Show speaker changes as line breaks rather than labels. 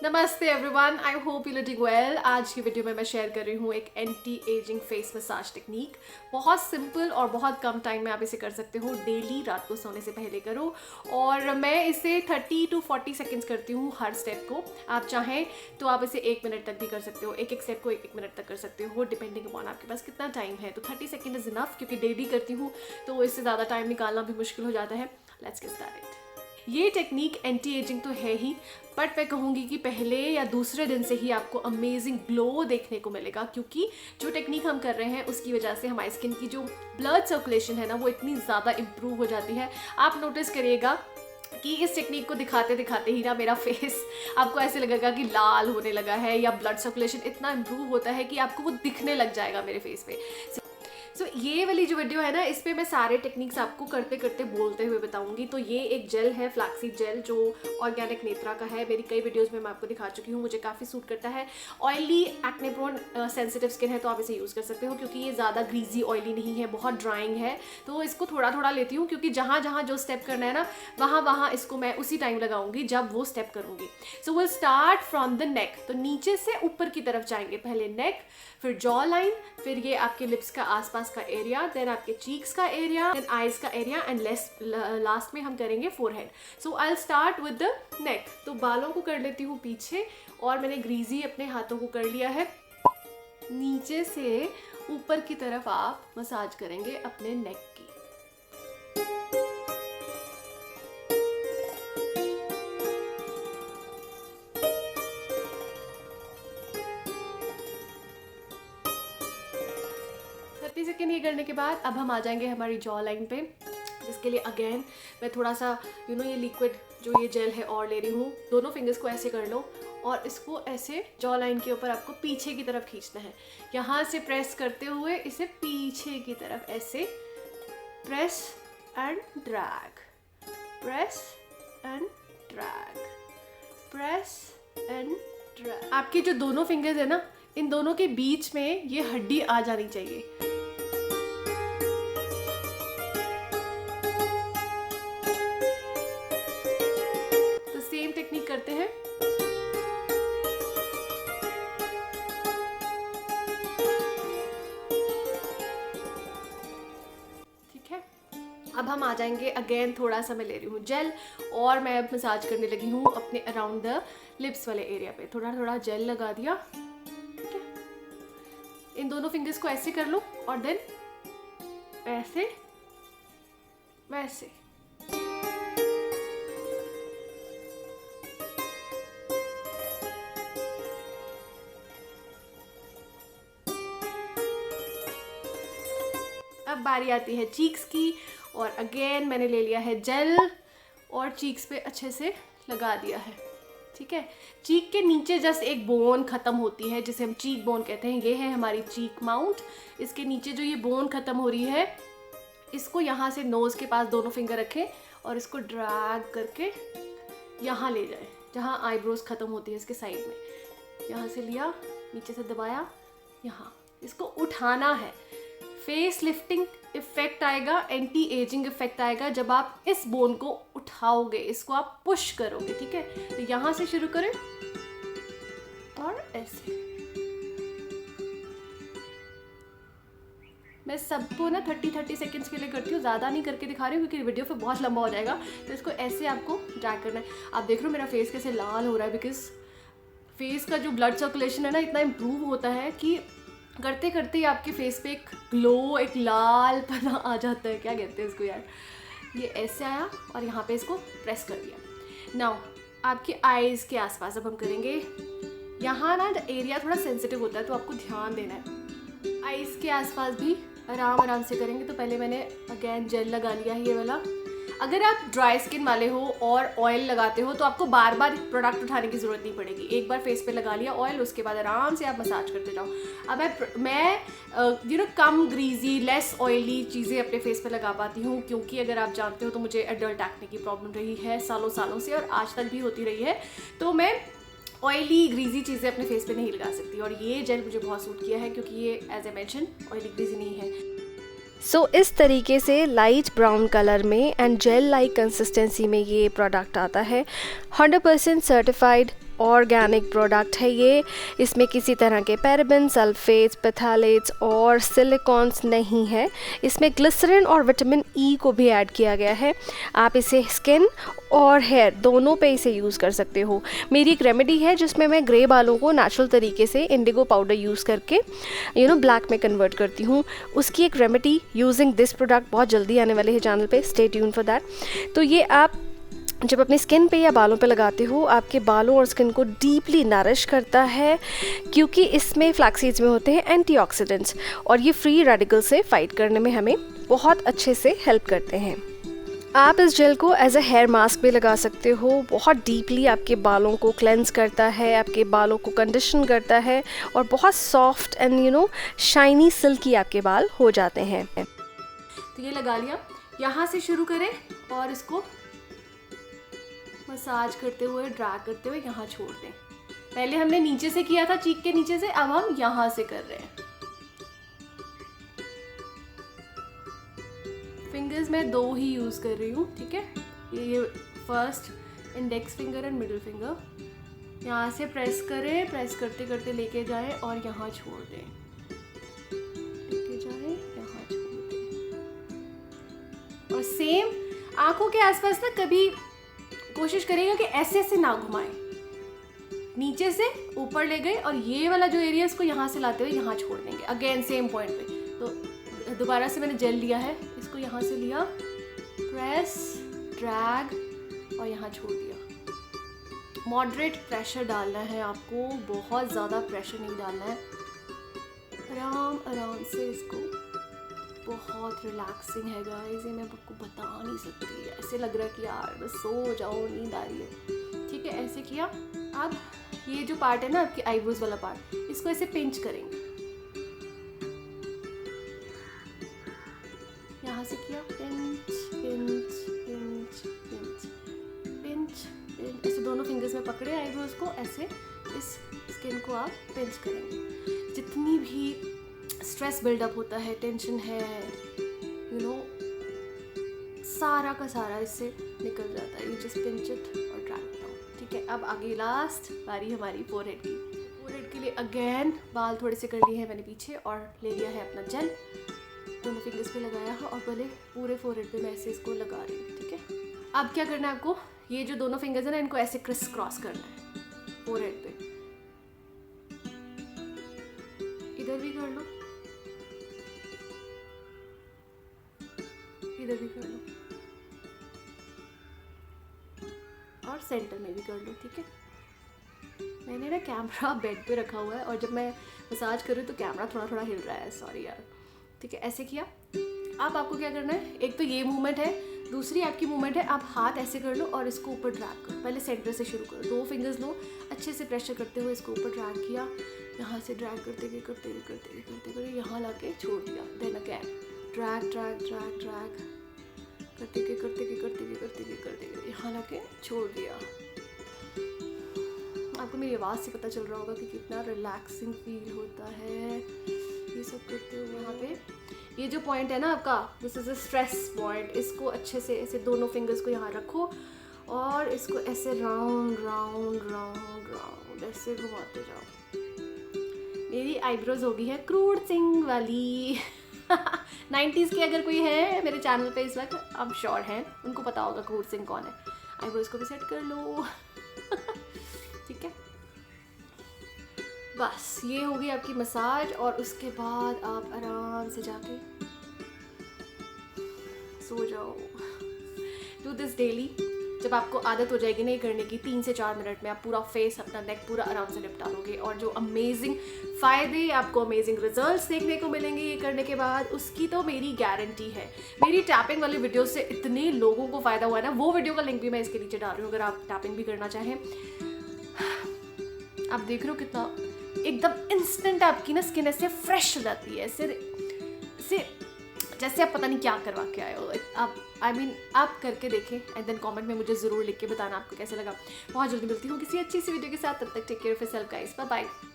नमस्ते everyone, I hope you doing well. आज की वीडियो में मैं शेयर कर रही हूँ एक anti ageing face massage technique. बहुत सिंपल और बहुत कम टाइम में आप इसे कर सकते हो। डेली रात को सोने से पहले करो और मैं इसे 30 to 40 सेकेंड्स करती हूँ हर स्टेप को। आप चाहें तो आप इसे 1 मिनट तक भी कर सकते हो, एक स्टेप को 1 मिनट तक कर सकते हो, डिपेंडिंग अपॉन आपके पास कितना टाइम है। तो 30 सेकेंड इज़ इनफ, क्योंकि डेली करती हूँ तो इससे ज़्यादा टाइम निकालना भी मुश्किल हो जाता है। Let's get started. ये टेक्निक एंटी एजिंग तो है ही, बट मैं कहूँगी कि पहले या दूसरे दिन से ही आपको अमेजिंग ग्लो देखने को मिलेगा, क्योंकि जो टेक्निक हम कर रहे हैं उसकी वजह से हमारी स्किन की जो ब्लड सर्कुलेशन है ना, वो इतनी ज़्यादा इम्प्रूव हो जाती है। आप नोटिस करिएगा कि इस टेक्निक को दिखाते दिखाते ही ना मेरा फेस आपको ऐसे लगेगा कि लाल होने लगा है, या ब्लड सर्कुलेशन इतना इम्प्रूव होता है कि आपको वो दिखने लग जाएगा मेरे फेस पे। सो ये वाली जो वीडियो है ना, इस पे मैं सारे टेक्निक्स आपको करते करते बोलते हुए बताऊंगी। तो ये एक जेल है, फ्लैक्सीड जेल, जो ऑर्गेनिक नेत्रा का है। मेरी कई वीडियोस में मैं आपको दिखा चुकी हूँ, मुझे काफ़ी सूट करता है। Oily, acne prone, sensitive skin है तो आप इसे यूज़ कर सकते हो, क्योंकि ये ज़्यादा ग्रीजी ऑयली नहीं है, बहुत ड्राइंग है। तो इसको थोड़ा थोड़ा लेती हूँ, क्योंकि जहाँ जहाँ जो स्टेप करना है ना, वहाँ वहाँ इसको मैं उसी टाइम लगाऊंगी जब वो स्टेप करूँगी। So will start from the neck. तो नीचे से ऊपर की तरफ जाएंगे, पहले नेक, फिर जॉ लाइन, फिर ये आपके लिप्स का आसपास का एरिया, देन आपके चीक्स का एरिया, देन आईज का एरिया, एंड लास्ट में हम करेंगे forehead. So I will start with the neck. तो बालों को कर लेती हूँ पीछे, और मैंने ग्रीजी अपने हाथों को कर लिया है। नीचे से ऊपर की तरफ आप मसाज करेंगे अपने नेक की। सेकेंड ये करने के बाद अब हम आ जाएंगे हमारी जॉ लाइन पे, जिसके लिए अगेन मैं थोड़ा सा ये लिक्विड जो ये जेल है और ले रही हूँ। दोनों फिंगर्स को ऐसे कर लो और इसको ऐसे जॉ लाइन के ऊपर आपको पीछे की तरफ खींचना है। यहाँ से प्रेस करते हुए इसे पीछे की तरफ ऐसे press and drag, press and drag, press and drag. आपके जो दोनों फिंगर्स है ना, इन दोनों के बीच में ये हड्डी आ जानी चाहिए। टेक्निक करते हैं। ठीक है, अब हम आ जाएंगे अगेन, थोड़ा सा मैं ले रही हूँ जेल और मैं अब मसाज करने लगी हूँ अपने अराउंड द लिप्स वाले एरिया पे। थोड़ा थोड़ा जेल लगा दिया। ठीक है, इन दोनों फिंगर्स को ऐसे कर लो और देन ऐसे वैसे। अब बारी आती है चीक्स की, और अगेन मैंने ले लिया है जेल और चीक्स पे अच्छे से लगा दिया है। ठीक है, चीक के नीचे जस्ट एक बोन ख़त्म होती है, जिसे हम चीक बोन कहते हैं। ये है हमारी चीक माउंट। इसके नीचे जो ये बोन ख़त्म हो रही है, इसको यहाँ से नोज़ के पास दोनों फिंगर रखें और इसको ड्रैग करके यहाँ ले जाए, जहाँ आईब्रोज ख़त्म होती है इसके साइड में। यहाँ से लिया, नीचे से दबाया, यहाँ इसको उठाना है। फेस लिफ्टिंग इफेक्ट आएगा, एंटी एजिंग इफेक्ट आएगा जब आप इस बोन को उठाओगे, इसको आप पुश करोगे। ठीक है, तो यहाँ से शुरू करें और ऐसे। मैं सबको ना 30 सेकेंड्स के लिए करती हूँ, ज़्यादा नहीं करके दिखा रही हूँ क्योंकि वीडियो फिर बहुत लंबा हो जाएगा। तो इसको ऐसे आपको ड्रैग करना है। आप देख रहे हो मेरा फेस कैसे लाल हो रहा है, बिकॉज फेस का जो ब्लड सर्कुलेशन है ना, इतना इम्प्रूव होता है कि करते करते ही आपके फेस पे एक ग्लो, एक लाल पना आ जाता है। क्या कहते हैं इसको यार। ये ऐसे आया और यहाँ पे इसको प्रेस कर दिया। नाउ आपके आईज़ के आसपास अब हम करेंगे। यहाँ ना एरिया थोड़ा सेंसिटिव होता है, तो आपको ध्यान देना है। आईज़ के आसपास भी आराम आराम से करेंगे। तो पहले मैंने अगेन जेल लगा लिया है, ये वाला। अगर आप ड्राई स्किन वाले हो और ऑयल लगाते हो तो आपको बार बार प्रोडक्ट उठाने की ज़रूरत नहीं पड़ेगी। एक बार फेस पे लगा लिया ऑयल, उसके बाद आराम से आप मसाज करते जाओ। अब मैं कम ग्रीजी, लेस ऑयली चीज़ें अपने फेस पे लगा पाती हूँ, क्योंकि अगर आप जानते हो तो मुझे एडल्ट एक्ने की प्रॉब्लम रही है सालों सालों से, और आज तक भी होती रही है। तो मैं ऑयली ग्रीजी चीज़ें अपने फेस पे नहीं लगा सकती, और ये जेल मुझे बहुत सूट किया है क्योंकि ये as a mention oily greasy नहीं है।
सो इस तरीके से लाइट ब्राउन कलर में एंड जेल लाइक कंसिस्टेंसी में ये प्रोडक्ट आता है। 100% सर्टिफाइड ऑर्गेनिक प्रोडक्ट है ये। इसमें किसी तरह के पैराबेन, सल्फेट्स, पैथालेट्स और सिलिकॉन्स नहीं है। इसमें ग्लिसरीन और विटामिन ई को भी ऐड किया गया है। आप इसे स्किन और हेयर दोनों पे इसे यूज़ कर सकते हो। मेरी एक रेमेडी है जिसमें मैं ग्रे बालों को नेचुरल तरीके से इंडिगो पाउडर यूज़ करके ब्लैक में कन्वर्ट करती हूँ। उसकी एक रेमेडी यूजिंग दिस प्रोडक्ट बहुत जल्दी आने वाले है चैनल पे, स्टे ट्यून फॉर दैट। तो ये आप जब अपनी स्किन पे या बालों पे लगाते हो, आपके बालों और स्किन को डीपली नरिश करता है, क्योंकि इसमें फ्लैक्स में होते हैं एंटीऑक्सीडेंट्स और ये फ्री रेडिकल से फाइट करने में हमें बहुत अच्छे से हेल्प करते हैं। आप इस जेल को एज अ हेयर मास्क भी लगा सकते हो। बहुत डीपली आपके बालों को क्लेंस करता है, आपके बालों को कंडीशन करता है और बहुत सॉफ्ट एंड शाइनी सिल्की आपके बाल हो जाते हैं।
तो ये लगा लिया, यहाँ से शुरू करें और इसको मसाज करते हुए, ड्रैग करते हुए यहाँ छोड़ दें। पहले हमने नीचे से किया था, चीक के नीचे से, अब हम यहाँ से कर रहे हैं। फिंगर्स मैं 2 ही यूज़ कर रही हूँ, ठीक है। ये first index finger and middle finger. यहाँ से प्रेस करें, प्रेस करते करते लेके जाएं और यहाँ छोड़ दें, लेके जाएं, यहाँ छोड़ दें। और सेम आंखों के आसपास ना कभी कोशिश करिएगा कि ऐसे ऐसे ना घुमाएं, नीचे से ऊपर ले गए और ये वाला जो एरिया इसको यहाँ से लाते हुए यहाँ छोड़ देंगे, अगेन सेम पॉइंट पे। तो दोबारा से मैंने जेल लिया है, इसको यहाँ से लिया, प्रेस, ड्रैग और यहाँ छोड़ दिया। मॉडरेट प्रेशर डालना है आपको, बहुत ज़्यादा प्रेशर नहीं डालना है। आराम आराम से इसको, बहुत रिलैक्सिंग है गाइस, ये मैं आपको बता नहीं सकती। ऐसे लग रहा है कि यार बस सो जाओ, नींद आ रही है, ठीक है। ऐसे किया। अब ये जो पार्ट है ना आपकी आईब्रोज वाला पार्ट, इसको ऐसे पिंच करेंगे, यहाँ से किया, pinch pinch pinch pinch pinch pinch, ऐसे दोनों फिंगर्स में पकड़े आईब्रोज को, ऐसे इस स्किन को आप पिंच करेंगे। जितनी भी स्ट्रेस बिल्डअप होता है, टेंशन है, सारा का सारा इससे निकल जाता है। यू जस्ट पिंच इट और ड्रैग डाउन, ठीक है। अब आगे लास्ट बारी हमारी फोरहेड की। फोरहेड के लिए अगेन बाल थोड़े से कर लिए हैं मैंने पीछे और ले लिया है अपना जेल, दोनों फिंगर्स पे लगाया है और पहले पूरे फोरहेड पे मैं ऐसे इसको लगा रही हूँ, ठीक है। अब क्या करना है आपको, ये जो दोनों फिंगर्स है ना, इनको ऐसे क्रिस क्रॉस करना है फोरहेड पे। इधर भी कर लो, इधर भी कर लो और सेंटर में भी कर लो, ठीक है। मैंने ना कैमरा बेड पे रखा हुआ है और जब मैं मसाज कर रही हूँ तो कैमरा थोड़ा थोड़ा हिल रहा है, सॉरी यार, ठीक है। ऐसे किया। अब आपको क्या करना है, एक तो ये मूवमेंट है, दूसरी आपकी मूवमेंट है, आप हाथ ऐसे कर लो और इसको ऊपर ड्रैग करो। पहले सेंटर से शुरू करो, 2 फिंगर्स लो, अच्छे से प्रेशर करते हुए इसको ऊपर ड्रैग किया, यहाँ से ड्रैग करते गए करते गए करते गए करते गए, यहाँ ला के छोड़ दिया। Then again drag drag drag drag करते गए करते गए करते गए करते गए करते गए, यहाँ ला के छोड़ दिया। आपको मेरी आवाज़ से पता चल रहा होगा कि कितना रिलैक्सिंग फील होता है ये सब करते हुए। यहाँ पे ये जो पॉइंट है ना आपका, this is a stress point, इसको अच्छे से ऐसे दोनों फिंगर्स को यहाँ रखो और इसको ऐसे राउंड राउंड राउंड राउंड ऐसे घुमाते जाओ। मेरी आईब्रोज होगी है क्रूड सिंह वाली 90s की अगर कोई है मेरे चैनल पे इस वक्त, आप श्योर हैं, उनको पता होगा क्रूड सिंह कौन है। आईब्रोज को भी सेट कर लो ठीक है। बस ये होगी आपकी मसाज और उसके बाद आप आराम से जाके सो जाओ। Do this daily. जब आपको आदत हो जाएगी नहीं करने की, 3 से 4 मिनट में आप पूरा फेस, अपना नेक पूरा आराम से निपटा लोगे और जो अमेजिंग फ़ायदे, आपको अमेजिंग रिजल्ट्स देखने को मिलेंगे ये करने के बाद, उसकी तो मेरी गारंटी है। मेरी टैपिंग वाली वीडियो से इतने लोगों को फ़ायदा हुआ है ना, वो वीडियो का लिंक भी मैं इसके नीचे डाल रही हूँ अगर आप टैपिंग भी करना चाहें। आप देख रहे हो कितना एकदम इंस्टेंट आपकी ना स्किन ऐसे फ्रेश हो जाती है, ऐसे जैसे आप पता नहीं क्या करवा के आए हो। आप करके देखें एंड देन कमेंट में मुझे ज़रूर लिख के बताना आपको कैसे लगा। बहुत जल्दी मिलती हूँ किसी अच्छी सी वीडियो के साथ, तब तक take care of yourself guys, bye bye.